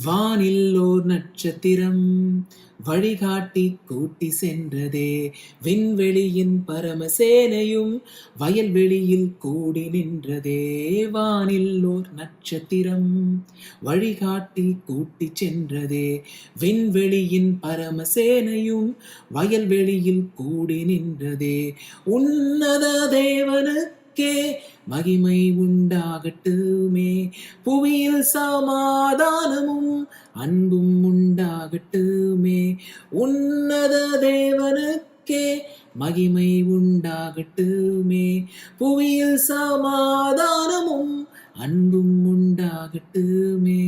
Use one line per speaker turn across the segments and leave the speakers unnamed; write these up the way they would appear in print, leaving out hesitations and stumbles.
வானில் ஓர் நட்சத்திரம் வழிகாட்டி கூட்டி சென்றதே. விண்வெளியின் பரமசேனையும் வயல்வெளியில் கூடி நின்றதே. வானில் ஓர் நட்சத்திரம் வழிகாட்டி கூட்டி சென்றதே. விண்வெளியின் பரமசேனையும் வயல்வெளியில் கூடி நின்றதே. உன்னத தேவனுக்கே மகிமை உண்டாகட்டுமே. புவியில் சமாதானமும் அன்பும் உண்டாகட்டுமே. உன்னத தேவனுக்கே மகிமை உண்டாகட்டுமே. புவியில் சமாதானமும் அன்பும் உண்டாகட்டுமே.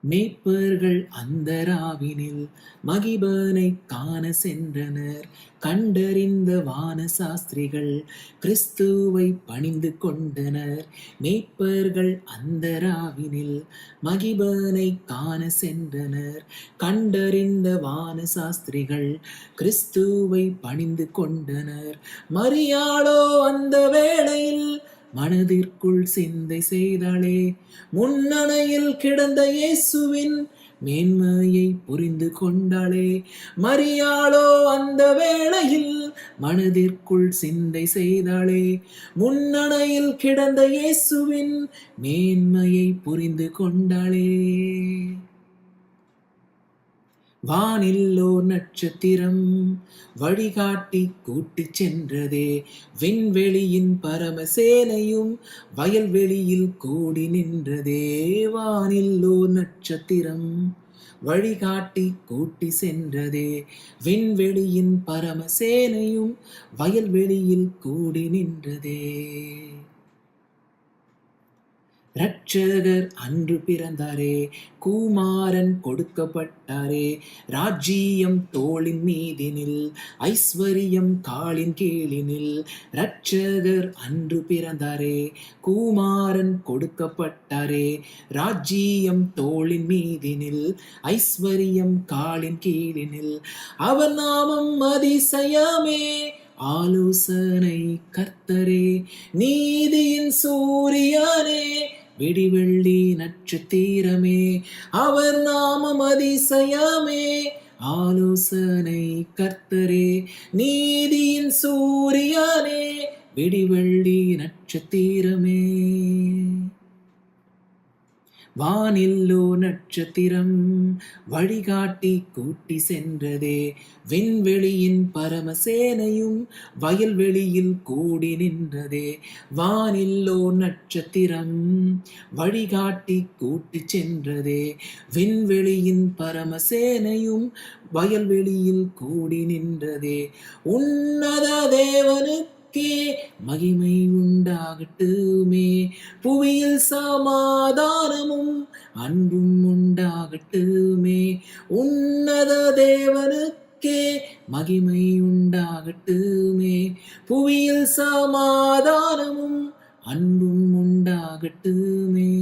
மேய்ப்பர்கள் அந்தராவினில் மகிபனை காண சென்றனர். கண்டறிந்த வான சாஸ்திரிகள் கிறிஸ்துவை பணிந்து கொண்டனர். மேய்ப்பர்கள் அந்தராவினில் மகிபனை காண சென்றனர். கண்டறிந்த வான சாஸ்திரிகள் கிறிஸ்துவை பணிந்து கொண்டனர். மரியாளோ அந்த வேளையில் மனதிற்குள் சிந்தை செய்தாளே. முன்னணையில் கிடந்த இயேசுவின் மேன்மையை புரிந்து கொண்டாளே. மரியாளோ அந்த வேளையில் மனதிற்குள் சிந்தை செய்தாளே. முன்னணையில் கிடந்த இயேசுவின் மேன்மையை புரிந்து கொண்டாளே. வானில் ஓர் நட்சத்திரம் வழிகாட்டி கூட்டிச் சென்றதே. விண்வெளியின் பரமசேனையும் வயல்வெளியில் கூடி நின்றதே. வானில் ஓர் நட்சத்திரம் வழிகாட்டி கூட்டி சென்றதே. விண்வெளியின் பரமசேனையும் வயல்வெளியில் கூடி நின்றதே. இரட்சகர் அன்று பிறந்தாரே. குமாரன் கொடுக்கப்பட்டாரே. ராஜ்ஜியம் தோளின் மீதினில் ஐஸ்வர்யம் காலின் கீழினில். இரட்சகர் அன்று பிறந்தாரே. குமாரன் கொடுக்கப்பட்டாரே. ராஜ்ஜியம் தோளின் மீதினில் ஐஸ்வர்யம் காலின் கீழினில். அவர் நாமம் அதிசயமே. ஆலோசனை கர்த்தரே. நீதியின் சூரியனே. விடிவெள்ளி நட்சத்திரமே. அவர் நாமம் அதிசயமே. ஆலோசனை கர்த்தரே. நீதியின் சூரியனே. விடிவெள்ளி நட்சத்திரமே. வானில் ஓர் நட்சத்திரம் வழிகாட்டி கூட்டி சென்றதே. விண்வெளியின் பரமசேனையும் வயல்வெளியில் கூடி நின்றதே. வானில் ஓர் நட்சத்திரம் வழிகாட்டி கூட்டி சென்றதே. விண்வெளியின் பரமசேனையும் வயல்வெளியில் கூடி நின்றதே. உன்னத தேவனுக்கு மகிமை உண்டாகட்டுமே. புவியில் சமாதானமும் அன்பும் உண்டாகட்டுமே. உன்னத தேவனுக்கே மகிமை உண்டாகட்டுமே. புவியில் சமாதானமும் அன்பும் உண்டாகட்டுமே.